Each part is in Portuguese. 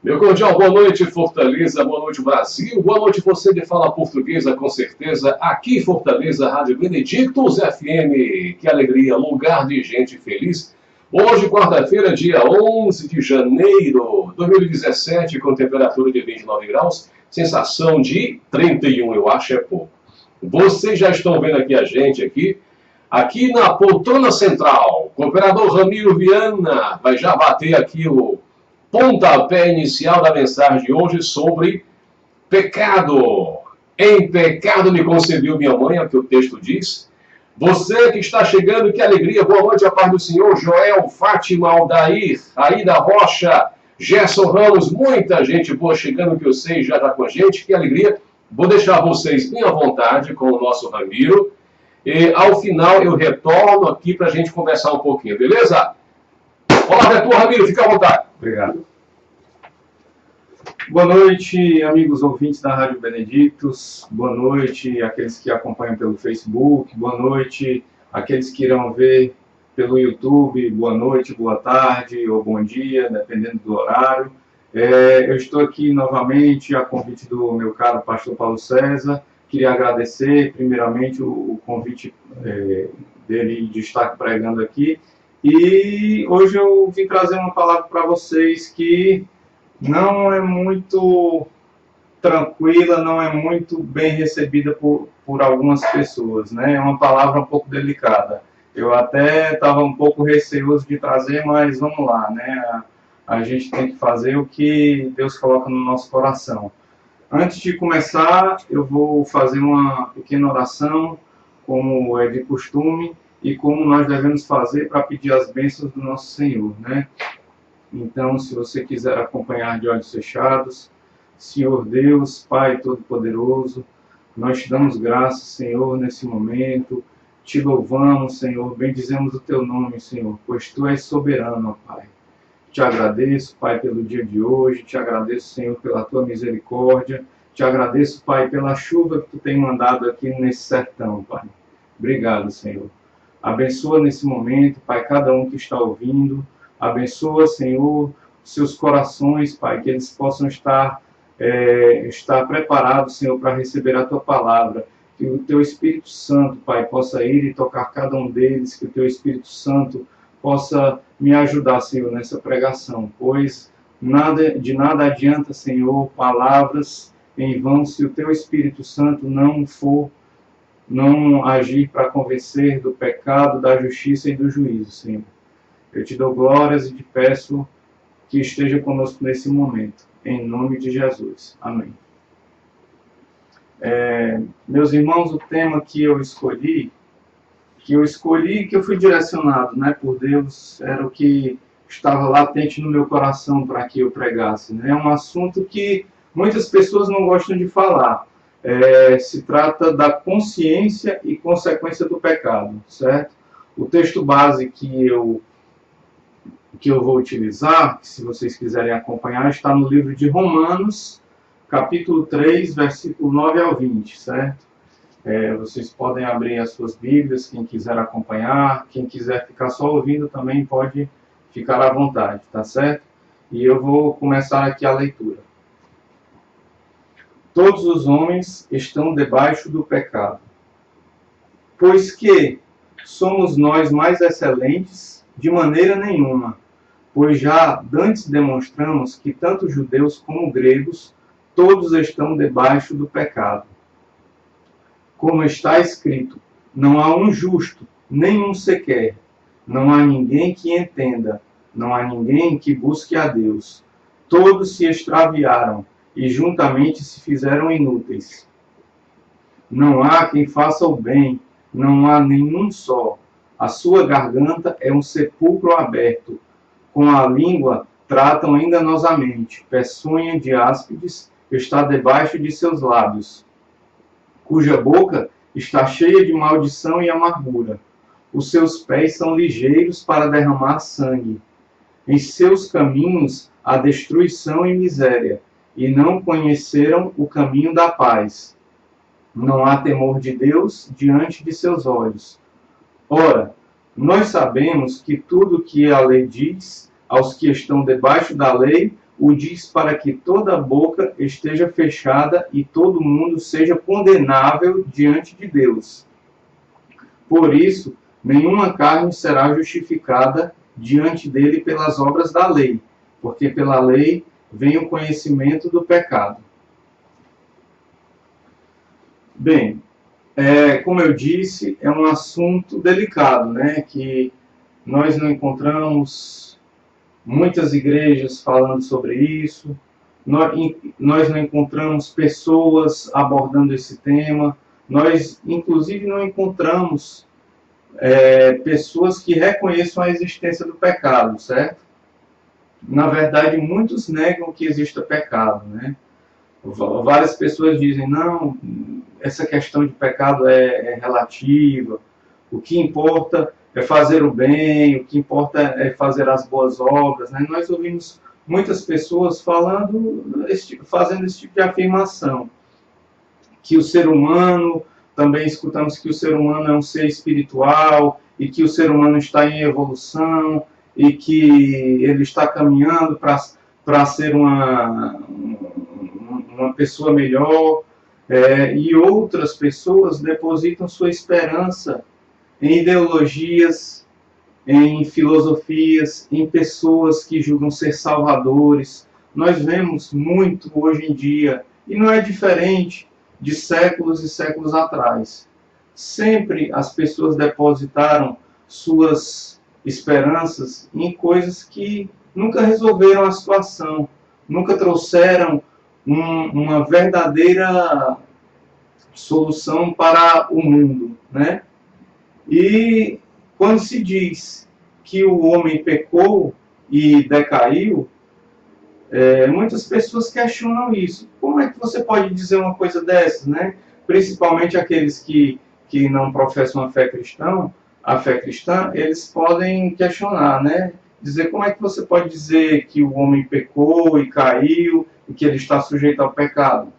Meu cordial, boa noite, Fortaleza, boa noite, Brasil, boa noite, você de fala portuguesa, com certeza, aqui em Fortaleza, Rádio Benedictus FM, que alegria, lugar de gente feliz. Hoje, quarta-feira, dia 11 de janeiro de 2017, com temperatura de 29 graus, sensação de 31, eu acho é pouco. Vocês já estão vendo aqui a gente aqui na poltrona central, o operador Ramiro Viana vai já bater aqui o pontapé inicial da mensagem de hoje sobre pecado. Em pecado me concebeu minha mãe, é o que o texto diz. Você que está chegando, que alegria, boa noite, a paz do Senhor, Joel, Fátima, Aldair, Aida Rocha, Gerson Ramos, muita gente boa chegando, que eu sei, já está com a gente, que alegria. Vou deixar vocês bem à vontade com o nosso Ramiro, e ao final eu retorno aqui para a gente conversar um pouquinho, beleza? Olá, Retor Ramiro, fica à vontade. Obrigado. Boa noite, amigos ouvintes da Rádio Benedictus. Boa noite, aqueles que acompanham pelo Facebook. Boa noite, aqueles que irão ver pelo YouTube. Boa noite, boa tarde ou bom dia, dependendo do horário. Eu estou aqui novamente a convite do meu caro pastor Paulo César. Queria agradecer, primeiramente, o convite dele de estar pregando aqui. E hoje eu vim trazer uma palavra para vocês que não é muito tranquila, não é muito bem recebida por algumas pessoas, né? É uma palavra um pouco delicada. Eu até estava um pouco receoso de trazer, mas vamos lá, né? A gente tem que fazer o que Deus coloca no nosso coração. Antes de começar, eu vou fazer uma pequena oração, como é de costume, e como nós devemos fazer para pedir as bênçãos do nosso Senhor, né? Então, se você quiser acompanhar de olhos fechados, Senhor Deus, Pai Todo-Poderoso, nós te damos graças, Senhor, nesse momento, te louvamos, Senhor, bendizemos o teu nome, Senhor, pois tu és soberano, Pai. Te agradeço, Pai, pelo dia de hoje, te agradeço, Senhor, pela tua misericórdia, te agradeço, Pai, pela chuva que tu tem mandado aqui nesse sertão, Pai. Obrigado, Senhor. Abençoa nesse momento, Pai, cada um que está ouvindo. Abençoa, Senhor, seus corações, Pai, que eles possam estar preparados, Senhor, para receber a Tua palavra. Que o Teu Espírito Santo, Pai, possa ir e tocar cada um deles. Que o Teu Espírito Santo possa me ajudar, Senhor, nessa pregação. Pois de nada adianta, Senhor, palavras em vão se o Teu Espírito Santo não agir para convencer do pecado, da justiça e do juízo, Senhor. Eu te dou glórias e te peço que esteja conosco nesse momento, em nome de Jesus. Amém. Meus irmãos, o tema que eu fui direcionado, né, por Deus, era o que estava latente no meu coração para que eu pregasse, né? É um assunto que muitas pessoas não gostam de falar. Se trata da consciência e consequência do pecado, certo? O texto base que eu vou utilizar, se vocês quiserem acompanhar, está no livro de Romanos, capítulo 3, versículo 9 ao 20, certo? Vocês podem abrir as suas Bíblias, quem quiser acompanhar, quem quiser ficar só ouvindo também pode ficar à vontade, tá certo? E eu vou começar aqui a leitura. Todos os homens estão debaixo do pecado. Pois que somos nós mais excelentes? De maneira nenhuma. Pois já dantes demonstramos que tanto judeus como gregos, todos estão debaixo do pecado. Como está escrito, não há um justo, nenhum sequer. Não há ninguém que entenda, não há ninguém que busque a Deus. Todos se extraviaram e juntamente se fizeram inúteis. Não há quem faça o bem, não há nenhum só. A sua garganta é um sepulcro aberto. Com a língua tratam enganosamente. Peçonha de áspides está debaixo de seus lábios, cuja boca está cheia de maldição e amargura. Os seus pés são ligeiros para derramar sangue. Em seus caminhos há destruição e miséria, e não conheceram o caminho da paz. Não há temor de Deus diante de seus olhos. Ora, nós sabemos que tudo o que a lei diz aos que estão debaixo da lei, o diz para que toda boca esteja fechada e todo mundo seja condenável diante de Deus. Por isso, nenhuma carne será justificada diante dele pelas obras da lei, porque pela lei vem o conhecimento do pecado. Bem, como eu disse, é um assunto delicado, né? Que nós não encontramos muitas igrejas falando sobre isso, nós não encontramos pessoas abordando esse tema, nós, inclusive, não encontramos pessoas que reconheçam a existência do pecado, certo? Na verdade, muitos negam que exista pecado, né? Várias pessoas dizem, não, essa questão de pecado é relativa, o que importa é fazer o bem, o que importa é fazer as boas obras, né? Nós ouvimos muitas pessoas fazendo esse tipo de afirmação, que o ser humano, também escutamos que o ser humano é um ser espiritual, e que o ser humano está em evolução, e que ele está caminhando para ser uma pessoa melhor, e outras pessoas depositam sua esperança em ideologias, em filosofias, em pessoas que julgam ser salvadores. Nós vemos muito hoje em dia, e não é diferente de séculos e séculos atrás. Sempre as pessoas depositaram suas esperanças em coisas que nunca resolveram a situação, nunca trouxeram uma verdadeira solução para o mundo, né? E quando se diz que o homem pecou e decaiu, muitas pessoas questionam isso. Como é que você pode dizer uma coisa dessas, né? Principalmente aqueles que não professam a fé cristã, eles podem questionar, né? Dizer, como é que você pode dizer que o homem pecou e caiu e que ele está sujeito ao pecado?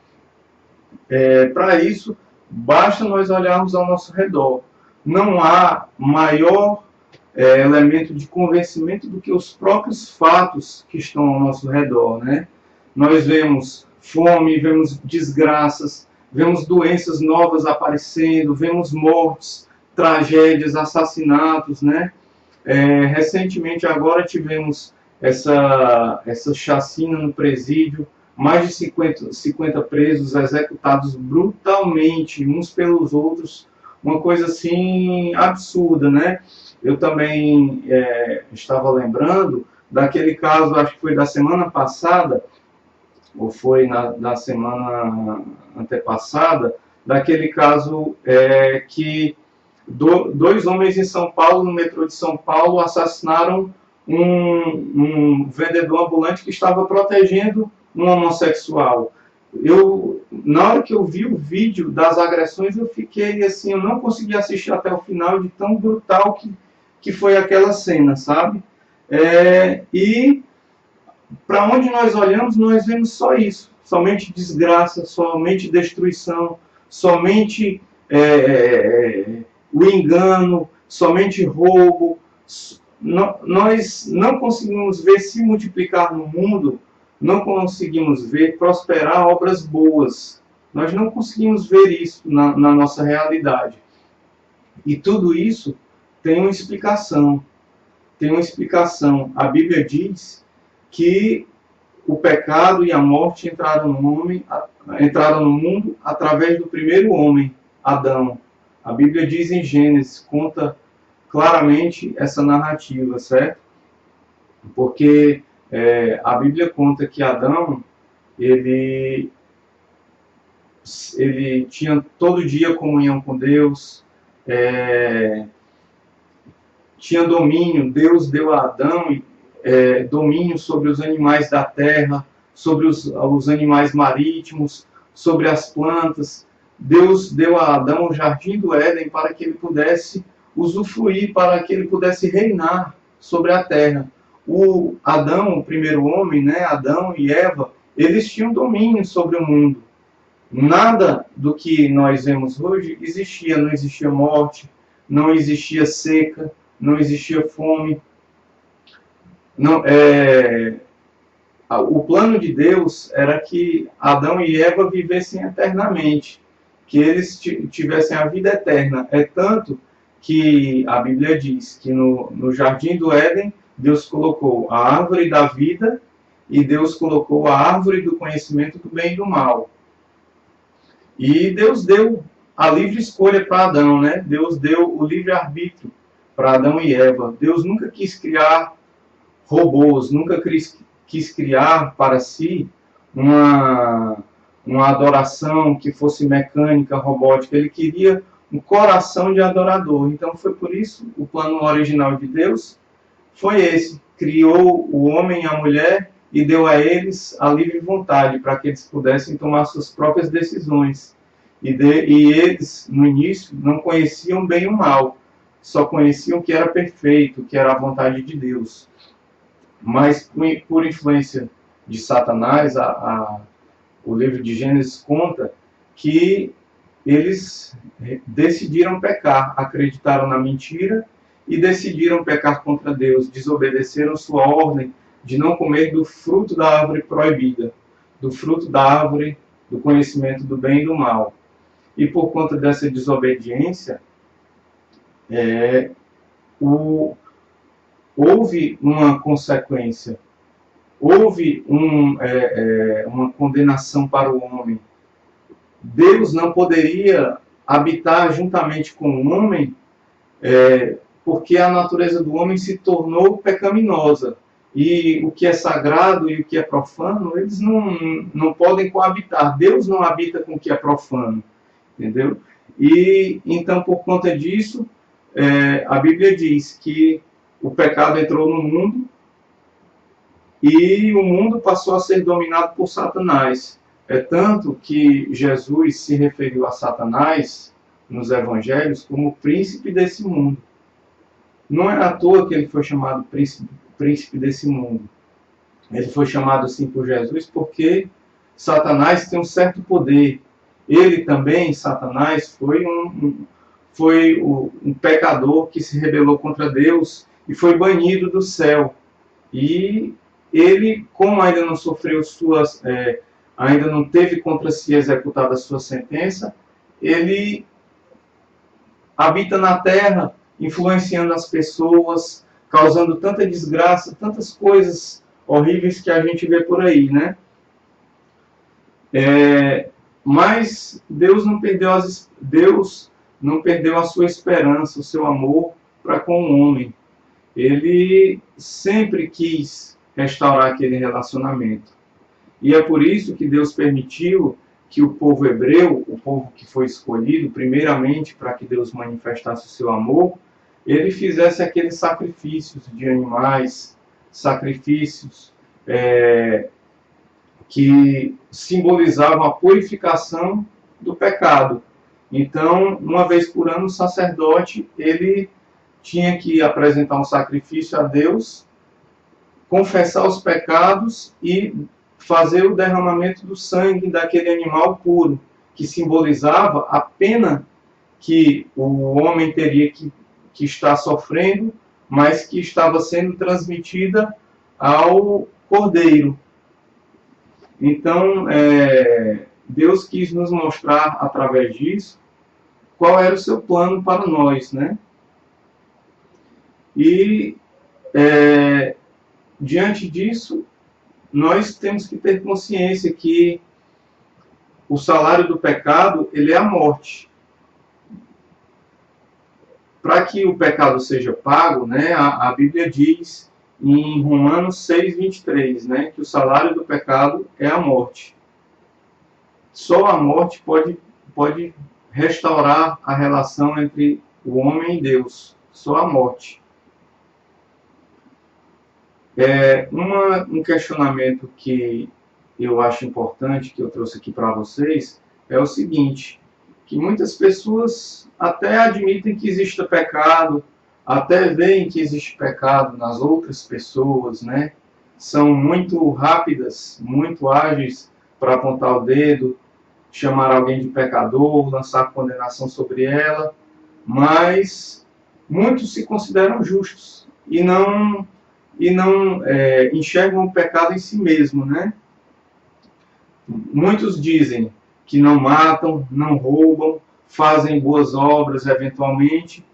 Para isso, basta nós olharmos ao nosso redor. Não há maior elemento de convencimento do que os próprios fatos que estão ao nosso redor, né? Nós vemos fome, vemos desgraças, vemos doenças novas aparecendo, vemos mortes, tragédias, assassinatos, né? Recentemente agora tivemos essa chacina no presídio, mais de 50 presos executados brutalmente, uns pelos outros, uma coisa assim absurda, né? Eu também estava lembrando daquele caso, acho que foi da semana passada, ou foi na semana antepassada, daquele caso que dois homens em São Paulo, no metrô de São Paulo, assassinaram um vendedor ambulante que estava protegendo um homossexual. Na hora que eu vi o vídeo das agressões, eu fiquei assim, eu não consegui assistir até o final de tão brutal que foi aquela cena, sabe? E para onde nós olhamos, nós vemos só isso, somente desgraça, somente destruição, somente o engano, somente roubo. Nós não conseguimos ver se multiplicar no mundo, não conseguimos ver prosperar obras boas. Nós não conseguimos ver isso na nossa realidade. E tudo isso tem uma explicação. Tem uma explicação. A Bíblia diz que o pecado e a morte entraram no mundo através do primeiro homem, Adão. A Bíblia diz em Gênesis, conta claramente essa narrativa, certo? Porque a Bíblia conta que Adão, ele tinha todo dia comunhão com Deus, tinha domínio. Deus deu a Adão domínio sobre os animais da terra, sobre os animais marítimos, sobre as plantas. Deus deu a Adão o jardim do Éden para que ele pudesse usufruir, para que ele pudesse reinar sobre a terra. O Adão, o primeiro homem, né, Adão e Eva, eles tinham domínio sobre o mundo. Nada do que nós vemos hoje existia. Não existia morte, não existia seca, não existia fome. Não, o plano de Deus era que Adão e Eva vivessem eternamente, que eles tivessem a vida eterna. É tanto que a Bíblia diz que no Jardim do Éden, Deus colocou a árvore da vida e Deus colocou a árvore do conhecimento do bem e do mal. E Deus deu a livre escolha para Adão, né? Deus deu o livre-arbítrio para Adão e Eva. Deus nunca quis criar robôs, nunca quis criar para si uma adoração que fosse mecânica, robótica. Ele queria um coração de adorador. Então foi por isso o plano original de Deus foi esse. Criou o homem e a mulher e deu a eles a livre vontade para que eles pudessem tomar suas próprias decisões. E eles, no início, não conheciam bem o mal, só conheciam o que era perfeito, o que era a vontade de Deus. Mas, por influência de Satanás, o livro de Gênesis conta que eles decidiram pecar, acreditaram na mentira e decidiram pecar contra Deus, desobedeceram sua ordem de não comer do fruto da árvore proibida, do fruto da árvore do conhecimento do bem e do mal. E por conta dessa desobediência, houve uma consequência, houve uma condenação para o homem. Deus não poderia habitar juntamente com o homem, porque a natureza do homem se tornou pecaminosa. E o que é sagrado e o que é profano, eles não podem coabitar. Deus não habita com o que é profano, entendeu? E então, por conta disso, a Bíblia diz que o pecado entrou no mundo e o mundo passou a ser dominado por Satanás. É tanto que Jesus se referiu a Satanás nos evangelhos como príncipe desse mundo. Não é à toa que ele foi chamado príncipe desse mundo. Ele foi chamado assim por Jesus porque Satanás tem um certo poder. Ele também, Satanás, foi um pecador que se rebelou contra Deus e foi banido do céu. E ele, como ainda não sofreu ainda não teve contra si executada a sua sentença, ele habita na terra, influenciando as pessoas, causando tanta desgraça, tantas coisas horríveis que a gente vê por aí, né? Mas Deus não perdeu a sua esperança, o seu amor para com o homem. Ele sempre quis restaurar aquele relacionamento. E é por isso que Deus permitiu que o povo hebreu, o povo que foi escolhido, primeiramente para que Deus manifestasse o seu amor, ele fizesse aqueles sacrifícios de animais, sacrifícios que simbolizavam a purificação do pecado. Então, uma vez por ano, o sacerdote ele tinha que apresentar um sacrifício a Deus, confessar os pecados e fazer o derramamento do sangue daquele animal puro, que simbolizava a pena que o homem teria que estar sofrendo, mas que estava sendo transmitida ao cordeiro. Então, Deus quis nos mostrar, através disso, qual era o seu plano para nós, né? E, diante disso, nós temos que ter consciência que o salário do pecado, ele é a morte. Para que o pecado seja pago, né, a Bíblia diz em Romanos 6:23, né, que o salário do pecado é a morte. Só a morte pode restaurar a relação entre o homem e Deus. Só a morte. Um questionamento que eu acho importante, que eu trouxe aqui para vocês, é o seguinte, que muitas pessoas até admitem que existe pecado, até veem que existe pecado nas outras pessoas, né? São muito rápidas, muito ágeis para apontar o dedo, chamar alguém de pecador, lançar condenação sobre ela, mas muitos se consideram justos e não e não enxergam o pecado em si mesmo, né? Muitos dizem que não matam, não roubam, fazem boas obras eventualmente,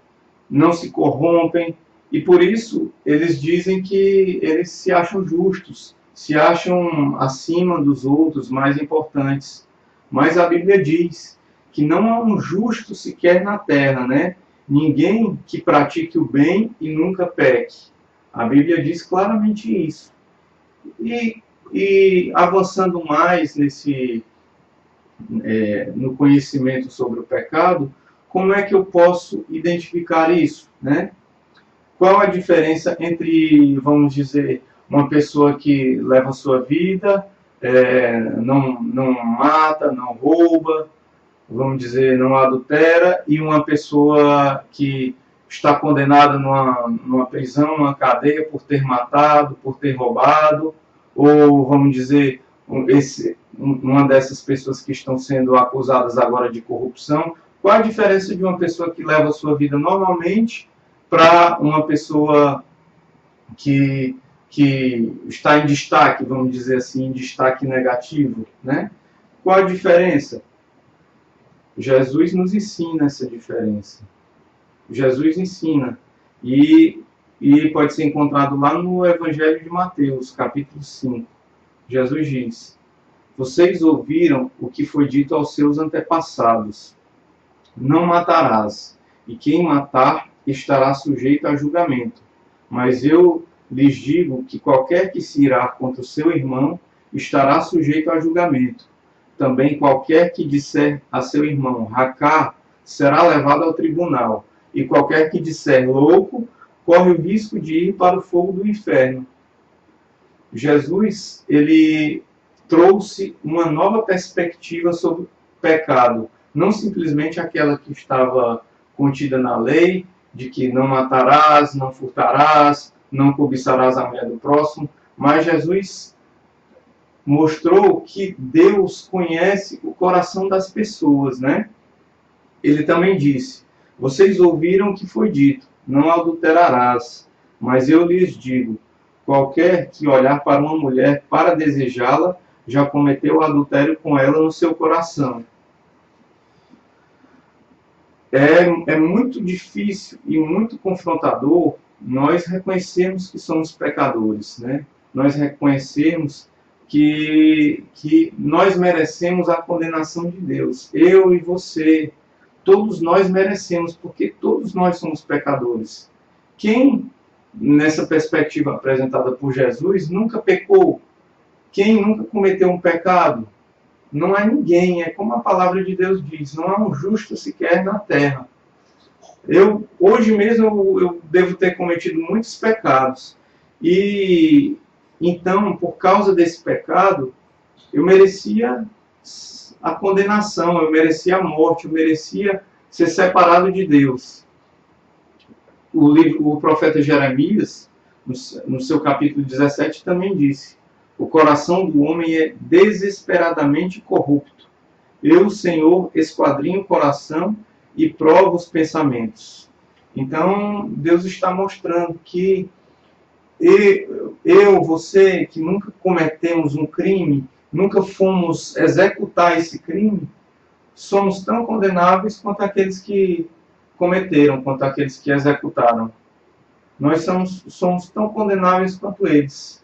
não se corrompem, e por isso eles dizem que eles se acham justos, se acham acima dos outros, mais importantes. Mas a Bíblia diz que não há um justo sequer na terra, né? Ninguém que pratique o bem e nunca peque. A Bíblia diz claramente isso. E avançando mais no conhecimento sobre o pecado, como é que eu posso identificar isso, né? Qual a diferença entre, vamos dizer, uma pessoa que leva a sua vida, não mata, não rouba, vamos dizer, não adultera, e uma pessoa que está condenada numa prisão, numa cadeia por ter matado, por ter roubado, ou vamos dizer, uma dessas pessoas que estão sendo acusadas agora de corrupção. Qual a diferença de uma pessoa que leva a sua vida normalmente para uma pessoa que está em destaque, vamos dizer assim, em destaque negativo, né? Qual a diferença? Jesus nos ensina essa diferença. Jesus ensina. E pode ser encontrado lá no Evangelho de Mateus, capítulo 5. Jesus diz: vocês ouviram o que foi dito aos seus antepassados: não matarás, e quem matar estará sujeito a julgamento. Mas eu lhes digo que qualquer que se irá contra o seu irmão estará sujeito a julgamento. Também qualquer que disser a seu irmão, racá, será levado ao tribunal, e qualquer que disser louco, corre o risco de ir para o fogo do inferno. Jesus, ele trouxe uma nova perspectiva sobre o pecado, não simplesmente aquela que estava contida na lei, de que não matarás, não furtarás, não cobiçarás a mulher do próximo, mas Jesus mostrou que Deus conhece o coração das pessoas, né? Ele também disse: vocês ouviram o que foi dito, não adulterarás, mas eu lhes digo, qualquer que olhar para uma mulher para desejá-la, já cometeu adultério com ela no seu coração. É muito difícil e muito confrontador nós reconhecermos que somos pecadores, né? Nós reconhecermos que nós merecemos a condenação de Deus. Eu e você, todos nós merecemos, porque todos nós somos pecadores. Quem, nessa perspectiva apresentada por Jesus, nunca pecou? Quem nunca cometeu um pecado? Não há ninguém, é como a palavra de Deus diz, não há um justo sequer na terra. Hoje mesmo eu devo ter cometido muitos pecados. E então, por causa desse pecado, eu merecia a condenação, eu merecia a morte, eu merecia ser separado de Deus. O profeta Jeremias, no seu capítulo 17, também disse: o coração do homem é desesperadamente corrupto. Eu, Senhor, esquadrinho o coração e provo os pensamentos. Então, Deus está mostrando que você, que nunca cometemos um crime, nunca fomos executar esse crime, somos tão condenáveis quanto aqueles que cometeram, quanto aqueles que executaram. Nós somos tão condenáveis quanto eles.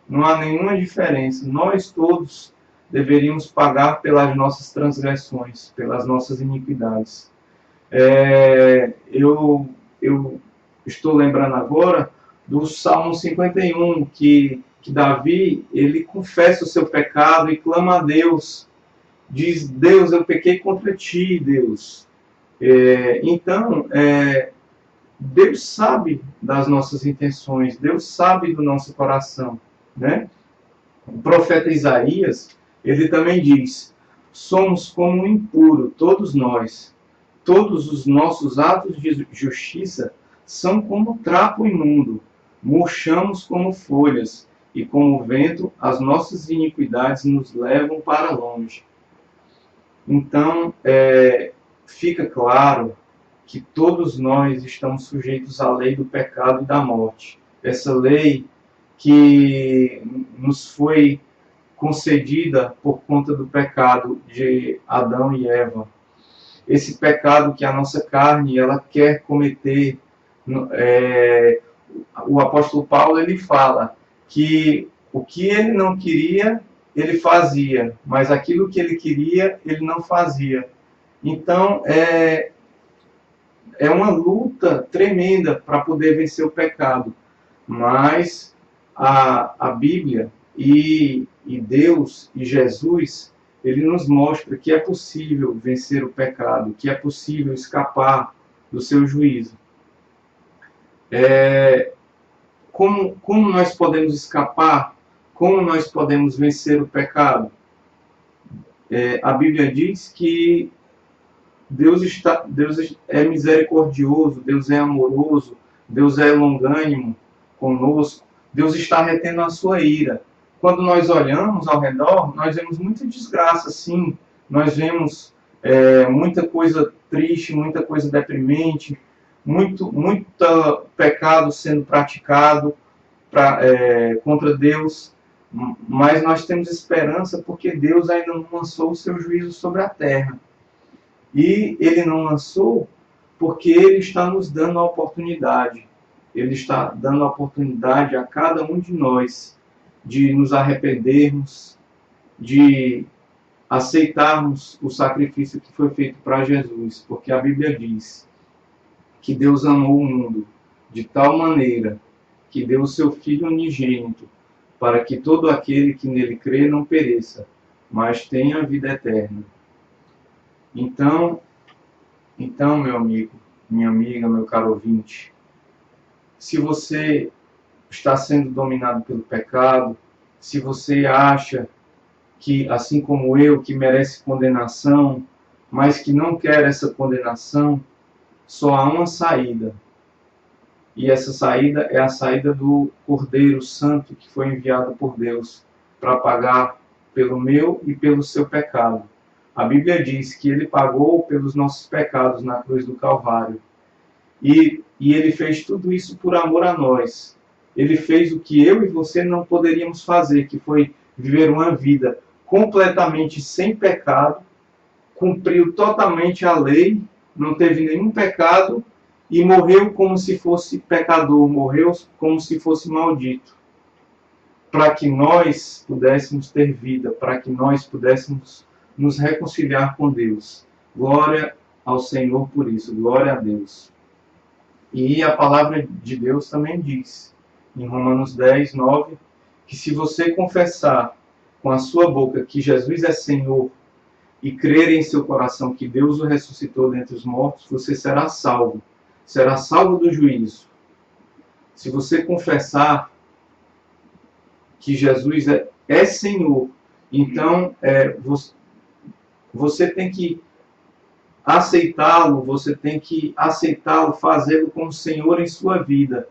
Não há nenhuma diferença. Nós todos deveríamos pagar pelas nossas transgressões, pelas nossas iniquidades. Eu estou lembrando agora do Salmo 51, que Davi, ele confessa o seu pecado e clama a Deus. Diz: Deus, eu pequei contra ti, Deus. Então, Deus sabe das nossas intenções, Deus sabe do nosso coração, né? O profeta Isaías, ele também diz: somos como um impuro, todos nós. Todos os nossos atos de justiça são como trapo imundo. Murchamos como folhas, e como o vento, as nossas iniquidades nos levam para longe. Então, fica claro que todos nós estamos sujeitos à lei do pecado e da morte. Essa lei que nos foi concedida por conta do pecado de Adão e Eva. Esse pecado que a nossa carne ela quer cometer, o apóstolo Paulo ele fala que o que ele não queria, ele fazia, mas aquilo que ele queria, ele não fazia. Então, é uma luta tremenda para poder vencer o pecado. Mas a Bíblia e Deus e Jesus, ele nos mostra que é possível vencer o pecado, que é possível escapar do seu juízo. Como nós podemos escapar? Como nós podemos vencer o pecado? A Bíblia diz que Deus é misericordioso, Deus é amoroso, Deus é longânimo conosco, Deus está retendo a sua ira. Quando nós olhamos ao redor, nós vemos muita desgraça, sim, nós vemos muita coisa triste, muita coisa deprimente, muito pecado sendo praticado contra Deus, mas nós temos esperança porque Deus ainda não lançou o seu juízo sobre a terra. E ele não lançou porque ele está nos dando a oportunidade. Ele está dando a oportunidade a cada um de nós de nos arrependermos, de aceitarmos o sacrifício que foi feito para Jesus. Porque a Bíblia diz que Deus amou o mundo de tal maneira que deu o seu Filho unigênito para que todo aquele que nele crê não pereça, mas tenha a vida eterna. Então, meu amigo, minha amiga, meu caro ouvinte, se você está sendo dominado pelo pecado, se você acha que, assim como eu, que merece condenação, mas que não quer essa condenação, só há uma saída. E essa saída é a saída do Cordeiro Santo que foi enviado por Deus para pagar pelo meu e pelo seu pecado. A Bíblia diz que ele pagou pelos nossos pecados na cruz do Calvário. E ele fez tudo isso por amor a nós. Ele fez o que eu e você não poderíamos fazer, que foi viver uma vida completamente sem pecado, cumpriu totalmente a lei, não teve nenhum pecado e morreu como se fosse pecador, morreu como se fosse maldito, para que nós pudéssemos ter vida, para que nós pudéssemos nos reconciliar com Deus. Glória ao Senhor por isso, glória a Deus. E a palavra de Deus também diz, em Romanos 10, 9, que se você confessar com a sua boca que Jesus é Senhor e crer em seu coração que Deus o ressuscitou dentre os mortos, você será salvo do juízo. Se você confessar que Jesus é Senhor, então você tem que aceitá-lo, fazê-lo como Senhor em sua vida.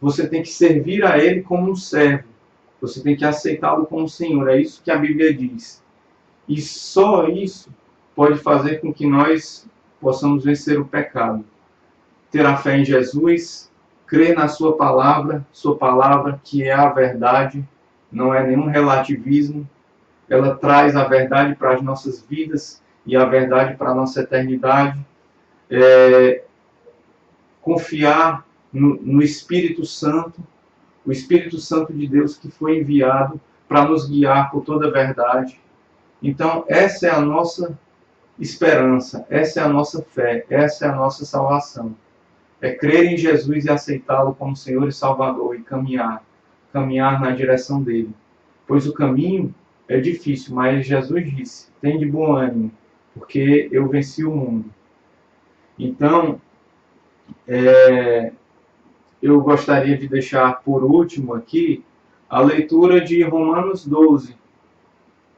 Você tem que servir a Ele como um servo. Você tem que aceitá-lo como Senhor. É isso que a Bíblia diz. E só isso pode fazer com que nós possamos vencer o pecado. Ter a fé em Jesus, crer na sua palavra que é a verdade, não é nenhum relativismo. Ela traz a verdade para as nossas vidas e a verdade para a nossa eternidade. Confiar no Espírito Santo, o Espírito Santo de Deus que foi enviado para nos guiar por toda a verdade. Então, essa é a nossa esperança, essa é a nossa fé, essa é a nossa salvação. É crer em Jesus e aceitá-lo como Senhor e Salvador e caminhar na direção dele. Pois o caminho é difícil, mas Jesus disse, tem de bom ânimo, porque eu venci o mundo. Então, eu gostaria de deixar por último aqui a leitura de Romanos 12,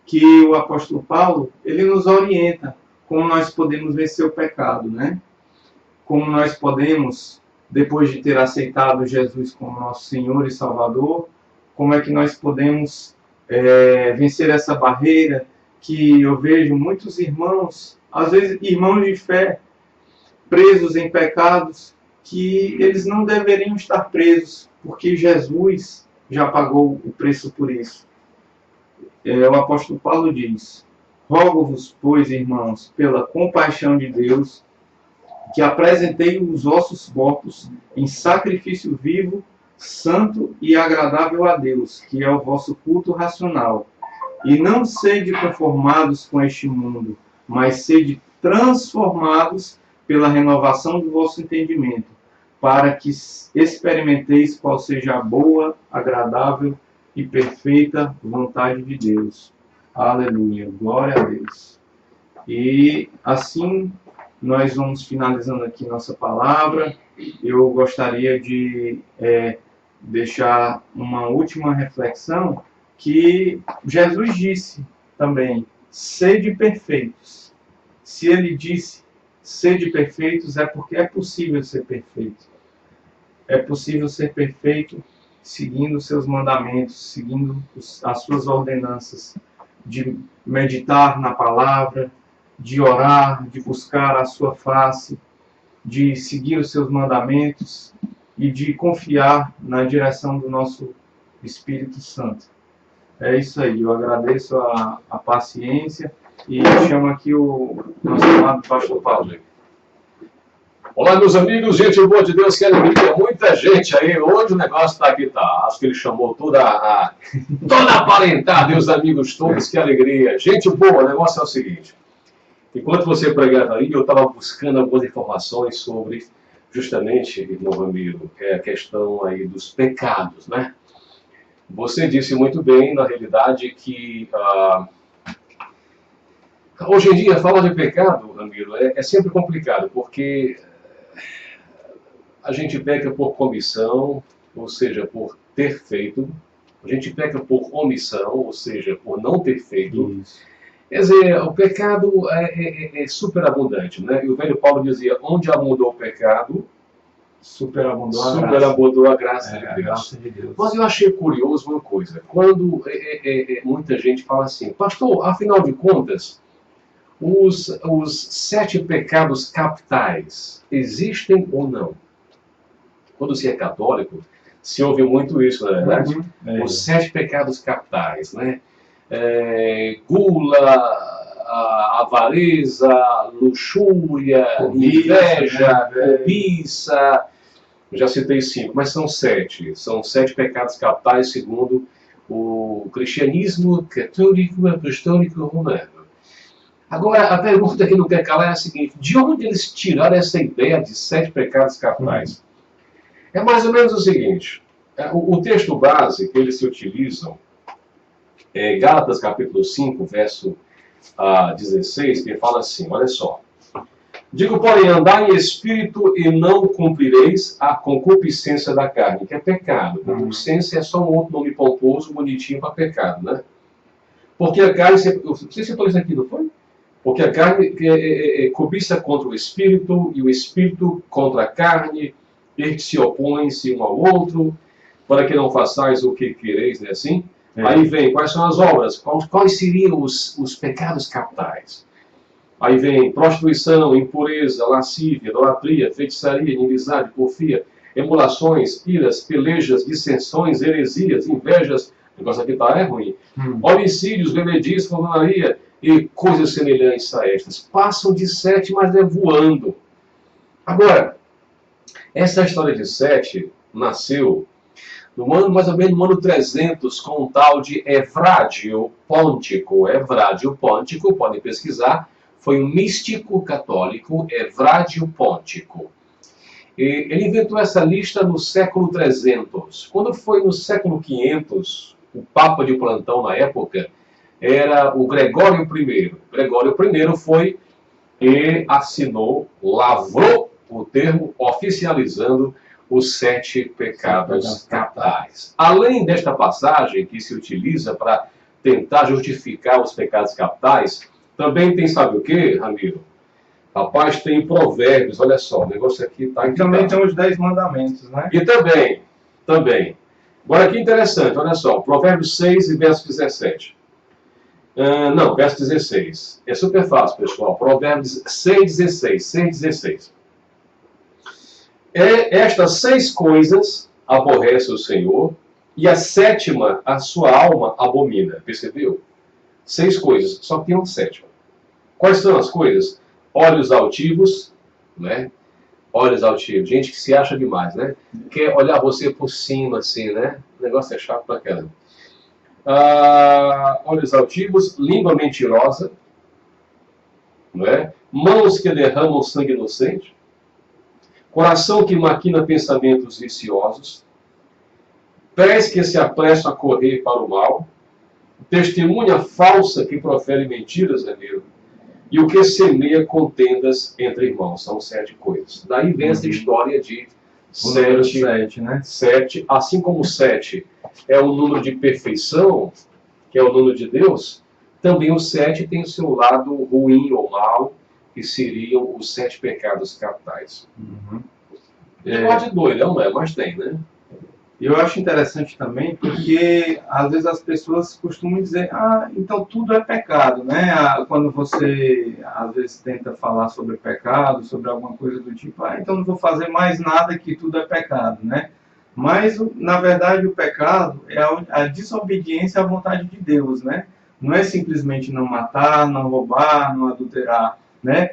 que o apóstolo Paulo, ele nos orienta como nós podemos vencer o pecado, né? Como nós podemos, depois de ter aceitado Jesus como nosso Senhor e Salvador, como é que nós podemos vencer essa barreira que eu vejo muitos irmãos, às vezes irmãos de fé, presos em pecados que eles não deveriam estar presos, porque Jesus já pagou o preço por isso. O apóstolo Paulo diz: rogo-vos, pois, irmãos, pela compaixão de Deus, que apresentei os vossos corpos em sacrifício vivo, santo e agradável a Deus, que é o vosso culto racional. E não sede conformados com este mundo, mas sede transformados pela renovação do vosso entendimento, para que experimenteis qual seja a boa, agradável e perfeita vontade de Deus. Aleluia, glória a Deus. E assim nós vamos finalizando aqui nossa palavra. Eu gostaria de deixar uma última reflexão, que Jesus disse também: sede perfeitos. Se ele disse sede perfeitos, é porque é possível ser perfeito. É possível ser perfeito seguindo os seus mandamentos, seguindo as suas ordenanças, de meditar na palavra, de orar, de buscar a sua face, de seguir os seus mandamentos e de confiar na direção do nosso Espírito Santo. É isso aí, eu agradeço a paciência e chamo aqui o nosso amado pastor Paulo. Olá, meus amigos, gente boa de Deus, que alegria, muita gente aí. Hoje o negócio tá aqui, tá? Acho que ele chamou toda a parentada e os amigos todos, que alegria. Gente boa, o negócio é o seguinte: enquanto você pregava aí, eu estava buscando algumas informações sobre, justamente, irmão Ramiro, a questão aí dos pecados, né? Você disse muito bem, na realidade, que hoje em dia falar de pecado, Ramiro, é sempre complicado, porque a gente peca por comissão, ou seja, por ter feito. A gente peca por omissão, ou seja, por não ter feito. Isso. Quer dizer, o pecado é superabundante, né? E o velho Paulo dizia: onde abundou o pecado, superabundou a graça de Deus. Mas eu achei curioso uma coisa. Quando muita gente fala assim: pastor, afinal de contas, os 7 pecados capitais existem ou não? Quando se é católico, se ouve muito isso, na verdade. Os 7 pecados capitais, né? Gula, avareza, luxúria, inveja, cobiça. Já citei 5, mas são 7. São 7 pecados capitais, segundo o cristianismo católico apostólico romano. Agora, a pergunta que não quer calar é a seguinte: de onde eles tiraram essa ideia de 7 pecados capitais? É mais ou menos o seguinte: o texto base que eles se utilizam é Gálatas capítulo 5, verso 16, que fala assim, olha só: digo, porém, andai em espírito e não cumprireis a concupiscência da carne, que é pecado. Concupiscência é só um outro nome pomposo, bonitinho para pecado, né? Porque a carne, você citou isso aqui, não foi? Porque a carne cobiça contra o espírito, e o espírito contra a carne, e se opõem-se um ao outro, para que não façais o que quereis, não é assim? Aí vem, quais são as obras? Quais seriam os pecados capitais? Aí vem prostituição, impureza, lascívia, idolatria, feitiçaria, inimizade, porfia, emulações, iras, pelejas, dissensões, heresias, invejas, o negócio aqui é ruim, homicídios, bebedias, formaria e coisas semelhantes a estas. Passam de 7, mas é voando. Agora, essa história de 7 nasceu no ano, mais ou menos no ano 300, com um tal de Evrádio Póntico. Evrádio Póntico, podem pesquisar, foi um místico católico, Evrádio Póntico. E ele inventou essa lista no século 300. Quando foi no século 500, o Papa de plantão na época era o Gregório I. Gregório I foi e assinou, lavrou o termo, oficializando os 7 pecados capitais. Além desta passagem que se utiliza para tentar justificar os pecados capitais, também tem, sabe o que, Ramiro? Rapaz, tem Provérbios, olha só, o negócio aqui está... E também tem os 10 mandamentos, né? E também. Agora, que interessante, olha só, Provérbios 6 e verso 17. Não, verso 16. É super fácil, pessoal. Provérbios 6,16. Estas 6 coisas aborrece o Senhor, E a sétima, a sua alma abomina. Percebeu? 6 coisas, só tem uma sétima. Quais são as coisas? Olhos altivos, né? Olhos altivos, gente que se acha demais, né? Quer olhar você por cima, assim, né? O negócio é chato pra caramba. Olhos altivos, língua mentirosa, não é? Mãos que derramam sangue inocente, coração que maquina pensamentos viciosos, pés que se apressam a correr para o mal, testemunha falsa que profere mentiras, amigo, e o que semeia contendas entre irmãos. São 7 coisas. Daí vem essa história de 7, né? 7, assim como 7 é o número de perfeição, que é o número de Deus, também o 7 tem o seu lado ruim ou mal, que seriam os 7 pecados capitais. Pode doido, não é? Mas tem, né? Eu acho interessante também porque às vezes as pessoas costumam dizer, então tudo é pecado, né? Quando você às vezes tenta falar sobre pecado, sobre alguma coisa do tipo, então não vou fazer mais nada que tudo é pecado, né? Mas na verdade o pecado é a desobediência à vontade de Deus, né? Não é simplesmente não matar, não roubar, não adulterar, né?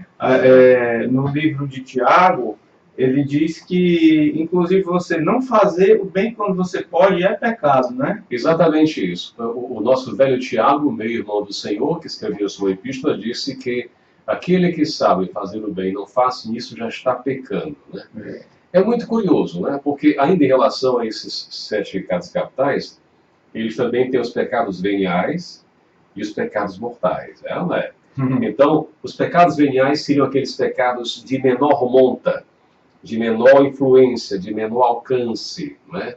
No livro de Tiago, ele diz que, inclusive, você não fazer o bem quando você pode é pecado, né? Exatamente isso. O nosso velho Tiago, meio irmão do Senhor, que escreveu sua epístola, disse que aquele que sabe fazer o bem e não faz isso já está pecando, né? É muito curioso, né? Porque ainda em relação a esses 7 pecados capitais, eles também têm os pecados veniais e os pecados mortais, não é? Então, os pecados veniais seriam aqueles pecados de menor monta, de menor influência, de menor alcance, né?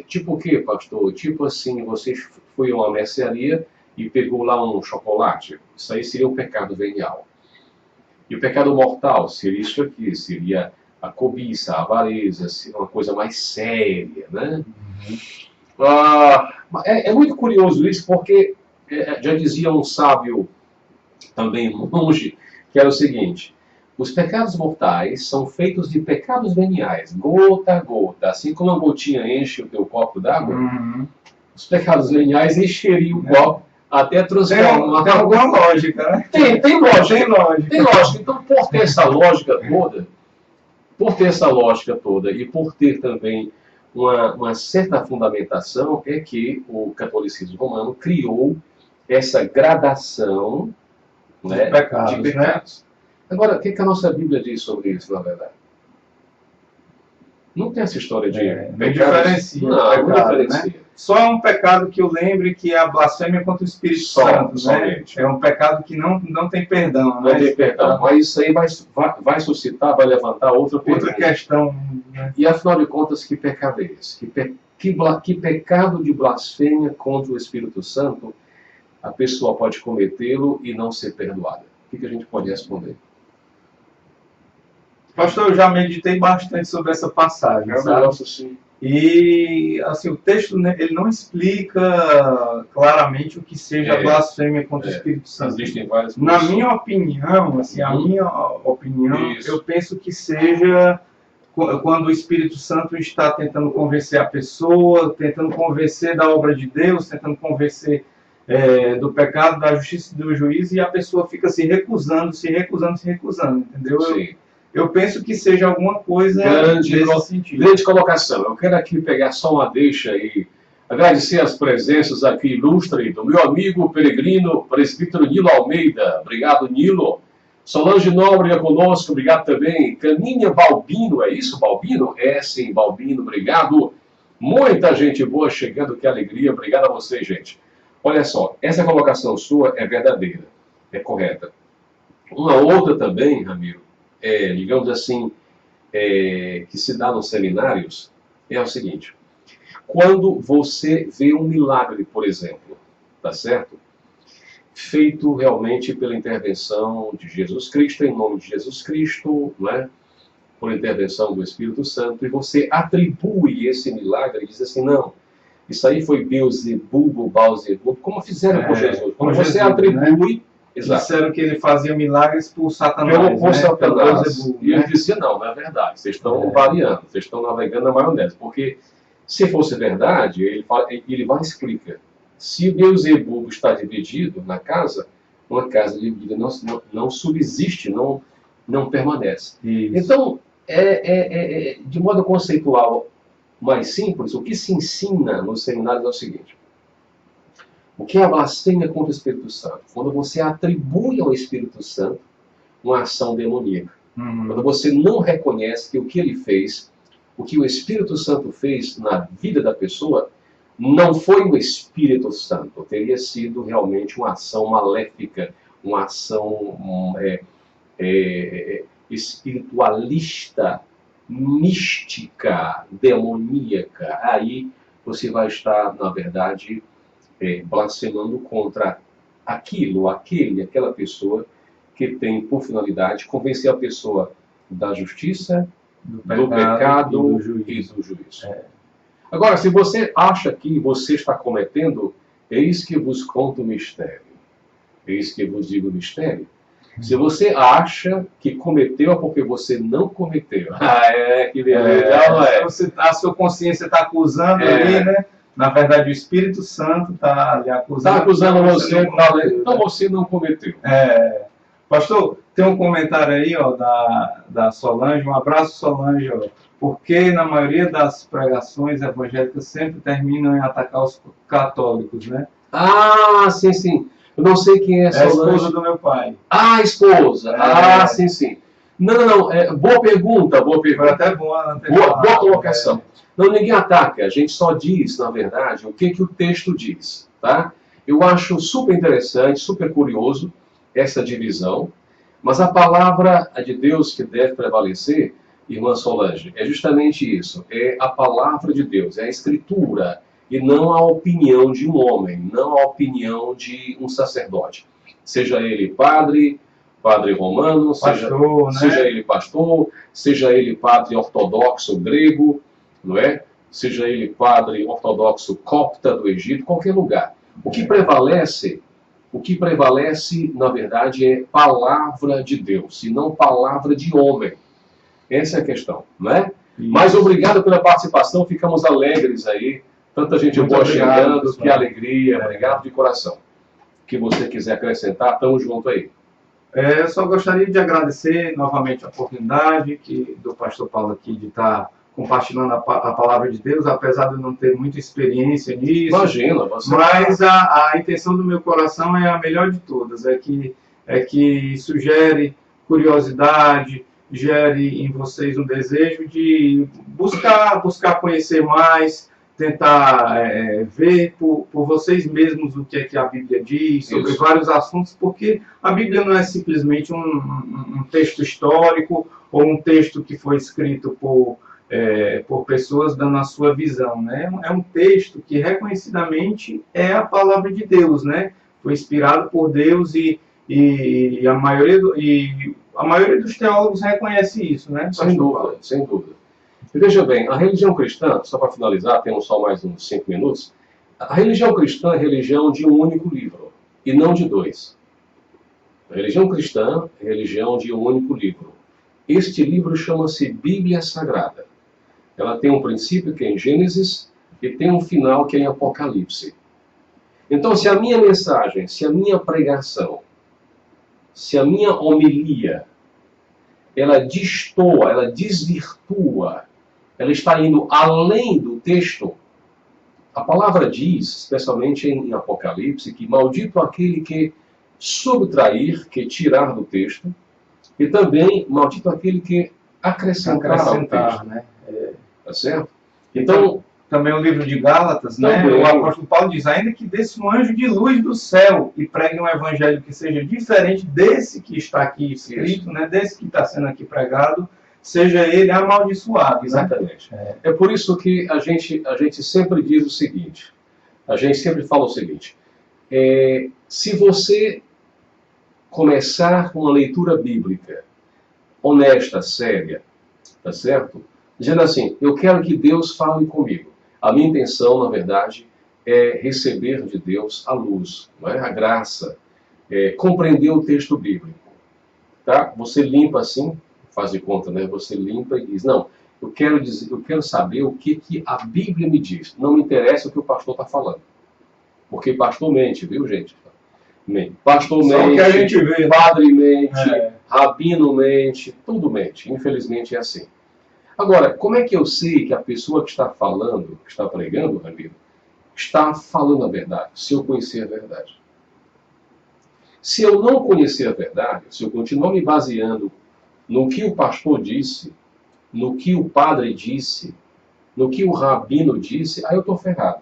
Tipo o quê, pastor? Tipo assim, você foi a uma mercearia e pegou lá um chocolate. Isso aí seria um pecado venial. E o pecado mortal seria isso aqui, seria a cobiça, a avareza, seria uma coisa mais séria, né? É muito curioso isso, porque já dizia um sábio, também monge, que era o seguinte: os pecados mortais são feitos de pecados veniais, gota a gota. Assim como a gotinha enche o teu copo d'água, os pecados veniais encheriam o copo até transformar. Tem alguma lógica, né? Tem lógica. Tem lógica. Então, por ter essa lógica toda, e por ter também uma certa fundamentação, é que o catolicismo romano criou essa gradação, né, de pecados. Né? Agora, o que a nossa Bíblia diz sobre isso, na verdade? Não tem essa história de pecados. Não diferencia. Né? Só é um pecado que eu lembre que é a blasfêmia contra o Espírito Santo. Somente. Né? É um pecado que não tem perdão. Não tem perdão. Mas isso aí vai suscitar, vai levantar outra questão. Né? E afinal de contas, que pecado é esse? Que pecado de blasfêmia contra o Espírito Santo a pessoa pode cometê-lo e não ser perdoada? O que a gente pode responder? Pastor, eu já meditei bastante sobre essa passagem, sabe? E assim, o texto ele não explica claramente o que seja blasfêmia contra o Espírito Santo. Existem várias Na minha opinião, eu penso que seja quando o Espírito Santo está tentando convencer a pessoa, tentando convencer da obra de Deus, tentando convencer do pecado, da justiça e do juízo, e a pessoa fica se recusando, entendeu? Sim. Eu penso que seja alguma coisa nesse sentido. Grande colocação. Eu quero aqui pegar só uma deixa e agradecer as presenças aqui ilustres do meu amigo peregrino, presbítero Nilo Almeida. Obrigado, Nilo. Solange Nóbrega conosco, obrigado também. Caninha Balbino, é isso, Balbino? É, sim, Balbino, obrigado. Muita gente boa chegando, que alegria. Obrigado a vocês, gente. Olha só, essa colocação sua é verdadeira, é correta. Uma outra também, Ramiro, digamos assim, que se dá nos seminários, é o seguinte: quando você vê um milagre, por exemplo, tá certo? Feito realmente pela intervenção de Jesus Cristo, em nome de Jesus Cristo, né? Por intervenção do Espírito Santo, e você atribui esse milagre e diz assim, não, isso aí foi Beelzebub, como fizeram com Jesus. Quando você atribui... Né? Exato. Disseram que ele fazia milagres por Satanás. Por Satanás. E ele dizia, não é verdade. Vocês estão variando, vocês estão navegando na maionese. Porque Se fosse verdade, ele vai e explica. Se o Beelzebub está dividido na casa, uma casa dividida não subsiste, não permanece. Isso. Então, de modo conceitual mais simples, o que se ensina nos seminários é o seguinte: o que é a blasfêmia contra o Espírito Santo? Quando você atribui ao Espírito Santo uma ação demoníaca. Quando você não reconhece que o que ele fez, o que o Espírito Santo fez na vida da pessoa, não foi o Espírito Santo, teria sido realmente uma ação maléfica, uma ação espiritualista, mística, demoníaca. Aí você vai estar, na verdade, blasfemando contra aquela pessoa que tem por finalidade convencer a pessoa da justiça, do pecado e do juízo. Agora, se você acha que você está cometendo, eis que vos conto o mistério. Eis que vos digo o mistério. Se você acha que cometeu, é porque você não cometeu. Que beleza, não é? A sua consciência está acusando ali, né? Na verdade, o Espírito Santo está lhe acusando. Está acusando você, então você não cometeu. Pastor, tem um comentário aí, ó, da Solange. Um abraço, Solange. Ó. Porque na maioria das pregações evangélicas sempre terminam em atacar os católicos, né? Ah, sim, sim. Eu não sei quem é Solange. É a esposa do meu pai. Ah, a esposa. Sim, sim. Não. Boa pergunta. Foi até boa colocação. Não, ninguém ataca. A gente só diz, na verdade, o que o texto diz, tá? Eu acho super interessante, super curioso essa divisão, mas a palavra de Deus que deve prevalecer, irmã Solange, é justamente isso. É a palavra de Deus, é a Escritura, e não a opinião de um homem, não a opinião de um sacerdote. Seja ele padre romano, seja ele pastor, seja ele padre ortodoxo grego, não é? Seja ele padre ortodoxo copta do Egito, qualquer lugar. O que prevalece, na verdade, é palavra de Deus, e não palavra de homem. Essa é a questão, não é? Isso. Mas obrigado pela participação, ficamos alegres aí. Tanta gente boa chegando, pessoal. Que alegria, obrigado de coração. O que você quiser acrescentar, estamos junto aí. Eu só gostaria de agradecer novamente a oportunidade do pastor Paulo aqui de estar compartilhando a palavra de Deus, apesar de eu não ter muita experiência nisso. Imagina, você... Mas a intenção do meu coração é a melhor de todas, é que isso gere curiosidade, gere em vocês um desejo de buscar conhecer mais, tentar ver por vocês mesmos o que é que a Bíblia diz sobre vários assuntos, porque a Bíblia não é simplesmente um texto histórico ou um texto que foi escrito por pessoas dando a sua visão, né? É um texto que reconhecidamente é a palavra de Deus, né? Foi inspirado por Deus e a maioria dos teólogos reconhece isso, né? Sem dúvida. E veja bem, a religião cristã, só para finalizar, temos só mais uns 5 minutos, a religião cristã é a religião de um único livro, e não de dois. A religião cristã é a religião de um único livro. Este livro chama-se Bíblia Sagrada. Ela tem um princípio que é em Gênesis e tem um final que é em Apocalipse. Então, se a minha mensagem, se a minha pregação, se a minha homilia, ela destoa, ela desvirtua, ela está indo além do texto, a palavra diz, especialmente em Apocalipse, que maldito aquele que subtrair, que tirar do texto, e também maldito aquele que acrescentar ao texto. Né? Tá certo? Então, também o livro de Gálatas, né? O apóstolo Paulo diz, ainda que desse um anjo de luz do céu e pregue um evangelho que seja diferente desse que está aqui escrito, né? Desse que está sendo aqui pregado, seja ele amaldiçoado. Exatamente. Né? É por isso que a gente sempre diz o seguinte, a gente sempre fala o seguinte, se você começar com uma leitura bíblica honesta, séria, tá certo? Dizendo assim, eu quero que Deus fale comigo. A minha intenção, na verdade, é receber de Deus a luz, não é? A graça, compreender o texto bíblico. Tá? Você limpa assim, faz de conta, né? Você limpa e diz, não, Eu quero saber o que a Bíblia me diz. Não me interessa o que o pastor está falando. Porque pastor mente, viu, gente? Pastor Só mente, que a gente vê, né? padre mente, rabino mente, tudo mente. Infelizmente é assim. Agora, como é que eu sei que a pessoa que está falando, que está pregando, Ramiro, está falando a verdade? Se eu conhecer a verdade. Se eu não conhecer a verdade, se eu continuar me baseando no que o pastor disse, no que o padre disse, no que o rabino disse, aí eu estou ferrado.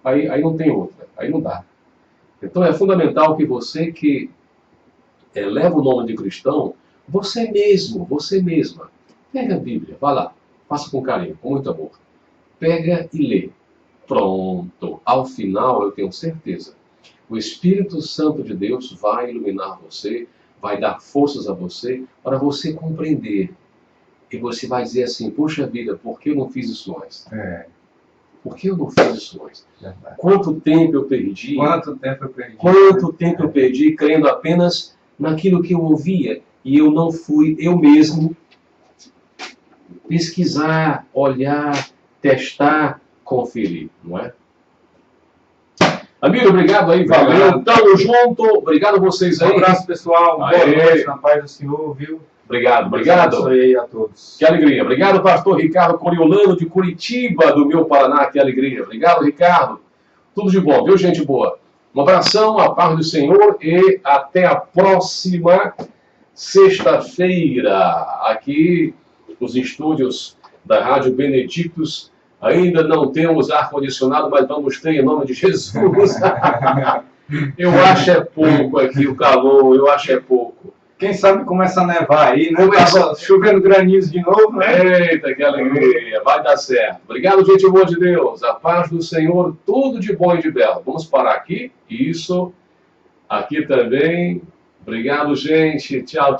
Aí não tem outra, aí não dá. Então é fundamental que você que leva o nome de cristão, você mesmo, você mesma, pega a Bíblia, vá lá, faça com carinho, com muito amor. Pega e lê. Pronto. Ao final, eu tenho certeza, o Espírito Santo de Deus vai iluminar você, vai dar forças a você, para você compreender. E você vai dizer assim, poxa vida, por que eu não fiz isso antes? Por que eu não fiz isso antes? Quanto tempo eu perdi? Quanto tempo eu perdi? Quanto tempo eu perdi crendo apenas naquilo que eu ouvia e eu não fui eu mesmo pesquisar, olhar, testar, conferir, não é? Amigo, obrigado aí, valeu, tamo junto, obrigado a vocês aí. Um abraço, pessoal, boa noite, na paz do Senhor, viu? Obrigado. Abençoe a todos. Que alegria. Obrigado, pastor Ricardo Coriolano, de Curitiba, do meu Paraná. Que alegria. Obrigado, Ricardo. Tudo de bom, viu, gente boa? Um abração, a paz do Senhor e até a próxima sexta-feira. Aqui, nos estúdios da Rádio Benedictus. Ainda não temos ar-condicionado, mas vamos ter em nome de Jesus. Eu acho é pouco aqui o calor, eu acho é pouco. Quem sabe começa a nevar aí, né? Tava chovendo granizo de novo, né? Eita, que alegria. Vai dar certo. Obrigado, gente boa de Deus. A paz do Senhor, tudo de bom e de belo. Vamos parar aqui. Isso. Aqui também. Obrigado, gente. Tchau, tchau.